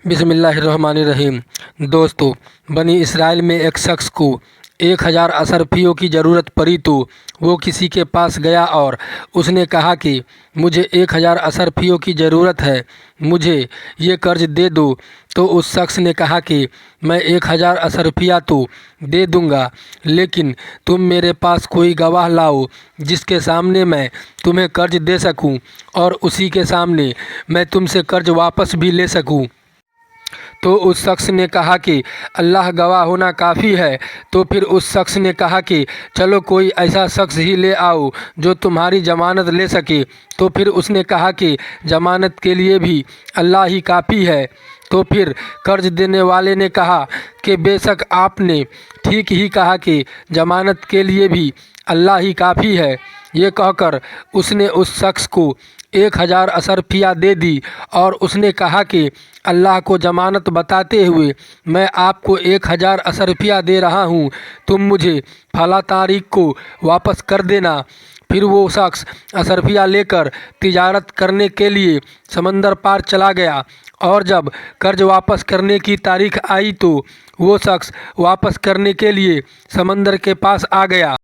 بسم اللہ الرحمن الرحیم۔ دوستو، بنی اسرائیل میں ایک شخص کو 1000 اشرفیوں کی ضرورت پڑی تو وہ کسی کے پاس گیا اور اس نے کہا کہ مجھے 1000 اشرفیوں کی ضرورت ہے، مجھے یہ قرض دے دو۔ تو اس شخص نے کہا کہ میں 1000 اشرفیہ تو دے دوں گا، لیکن تم میرے پاس کوئی گواہ لاؤ جس کے سامنے میں تمہیں قرض دے سکوں اور اسی کے سامنے میں تم سے قرض واپس بھی لے سکوں۔ تو اس شخص نے کہا کہ اللہ گواہ ہونا کافی ہے۔ تو پھر اس شخص نے کہا کہ چلو کوئی ایسا شخص ہی لے آؤ جو تمہاری ضمانت لے سکے۔ تو پھر اس نے کہا کہ ضمانت کے لیے بھی اللہ ہی کافی ہے۔ تو پھر قرض دینے والے نے کہا کہ بے شک آپ نے ٹھیک ہی کہا کہ ضمانت کے لیے بھی اللہ ہی کافی ہے۔ یہ کہہ کر اس نے اس شخص کو 1000 اشرفیہ دے دی اور اس نے کہا کہ اللہ کو ضمانت بتاتے ہوئے میں آپ کو 1000 اشرفیہ دے رہا ہوں، تم مجھے فلاں تاریخ کو واپس کر دینا۔ پھر وہ شخص اشرفیہ لے کر تجارت کرنے کے لیے سمندر پار چلا گیا، اور جب قرض واپس کرنے کی تاریخ آئی تو وہ شخص واپس کرنے کے لیے سمندر کے پاس آ گیا۔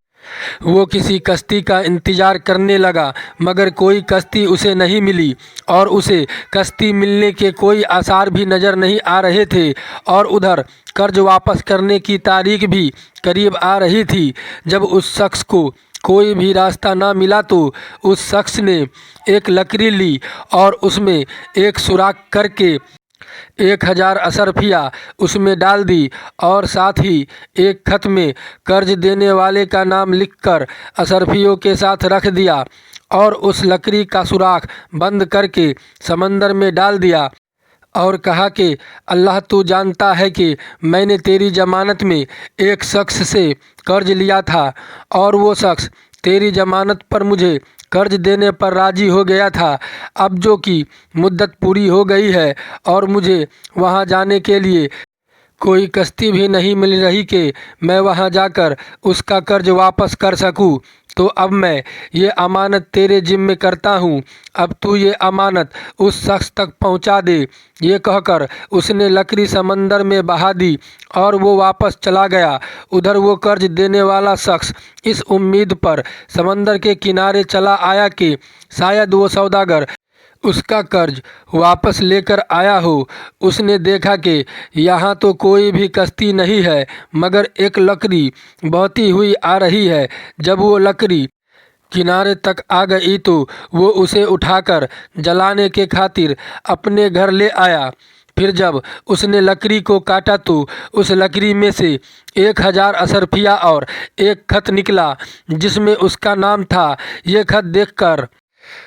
وہ کسی کشتی کا انتظار کرنے لگا مگر کوئی کشتی اسے نہیں ملی، اور اسے کشتی ملنے کے کوئی آثار بھی نظر نہیں آ رہے تھے، اور ادھر قرض واپس کرنے کی تاریخ بھی قریب آ رہی تھی۔ جب اس شخص کو کوئی بھی راستہ نہ ملا تو اس شخص نے ایک لکڑی لی اور اس میں ایک سوراخ کر کے 1000 اشرفیہ اس میں ڈال دی، اور ساتھ ہی ایک خط میں قرض دینے والے کا نام لکھ کر اشرفیوں کے ساتھ رکھ دیا، اور اس لکڑی کا سوراخ بند کر کے سمندر میں ڈال دیا، اور کہا کہ اللہ تو جانتا ہے کہ میں نے تیری ضمانت میں ایک شخص سے قرض لیا تھا، اور وہ شخص تیری ضمانت پر مجھے قرض دینے پر راضی ہو گیا تھا۔ اب جو کہ مدت پوری ہو گئی ہے اور مجھے وہاں جانے کے لیے کوئی کشتی بھی نہیں مل رہی کہ میں وہاں جا کر اس کا قرض واپس کر سکوں، تو اب میں یہ امانت تیرے ذمے کرتا ہوں، اب تو یہ امانت اس شخص تک پہنچا دے۔ یہ کہہ کر اس نے لکڑی سمندر میں بہا دی اور وہ واپس چلا گیا۔ ادھر وہ قرض دینے والا شخص اس امید پر سمندر کے کنارے چلا آیا کہ شاید وہ سوداگر اس کا قرض واپس لے کر آیا ہو۔ اس نے دیکھا کہ یہاں تو کوئی بھی کشتی نہیں ہے مگر ایک لکڑی بہتی ہوئی آ رہی ہے۔ جب وہ لکڑی کنارے تک آ گئی تو وہ اسے اٹھا کر جلانے کے خاطر اپنے گھر لے آیا۔ پھر جب اس نے لکڑی کو کاٹا تو اس لکڑی میں سے 1000 اشرفیہ اور ایک خط نکلا جس میں اس کا نام تھا۔ یہ خط دیکھ کر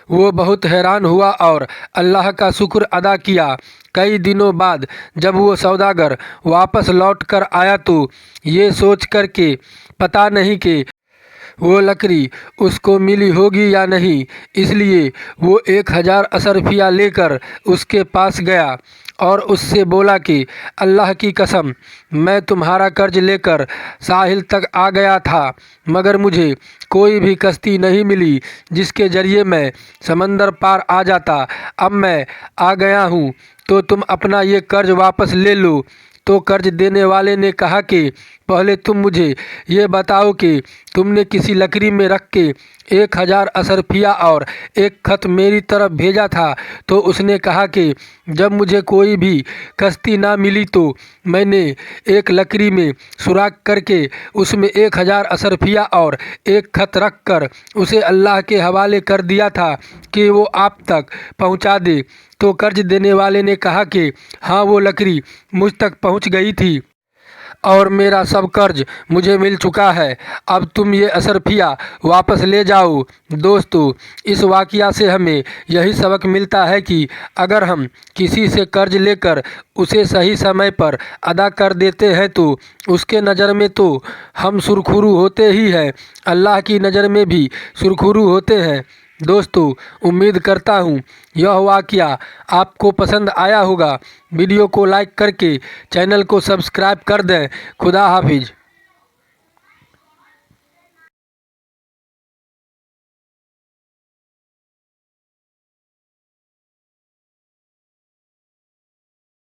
وہ بہت حیران ہوا اور اللہ کا شکر ادا کیا۔ کئی دنوں بعد جب وہ سوداگر واپس لوٹ کر آیا تو یہ سوچ کر کہ پتہ نہیں کہ وہ لکڑی اس کو ملی ہوگی یا نہیں، اس لیے وہ 1000 اشرفیہ لے کر اس کے پاس گیا اور اس سے بولا کہ اللہ کی قسم میں تمہارا قرض لے کر ساحل تک آ گیا تھا مگر مجھے کوئی بھی کشتی نہیں ملی جس کے ذریعے میں سمندر پار آ جاتا۔ اب میں آ گیا ہوں تو تم اپنا یہ قرض واپس لے لو۔ تو قرض دینے والے نے کہا کہ پہلے تم مجھے یہ بتاؤ کہ تم نے کسی لکڑی میں رکھ کے 1000 اشرفیہ اور ایک خط میری طرف بھیجا تھا۔ تو اس نے کہا کہ جب مجھے کوئی بھی کشتی نہ ملی تو میں نے ایک لکڑی میں سوراخ کر کے اس میں 1000 اشرفیہ اور ایک خط رکھ کر اسے اللہ کے حوالے کر دیا تھا کہ وہ آپ تک پہنچا دے۔ تو قرض دینے والے نے کہا کہ ہاں وہ لکڑی مجھ تک پہنچ گئی تھی اور میرا سب قرض مجھے مل چکا ہے، اب تم یہ اشرفیہ واپس لے جاؤ۔ دوستو، اس واقعہ سے ہمیں یہی سبق ملتا ہے کہ اگر ہم کسی سے قرض لے کر اسے صحیح سمے پر ادا کر دیتے ہیں تو اس کے نظر میں تو ہم سرخرو ہوتے ہی ہیں، اللہ کی نظر میں بھی سرخرو ہوتے ہیں۔ دوستو، امید کرتا ہوں یہ واقعہ آپ کو پسند آیا ہوگا۔ ویڈیو کو لائک کر کے چینل کو سبسکرائب کر دیں۔ خدا حافظ۔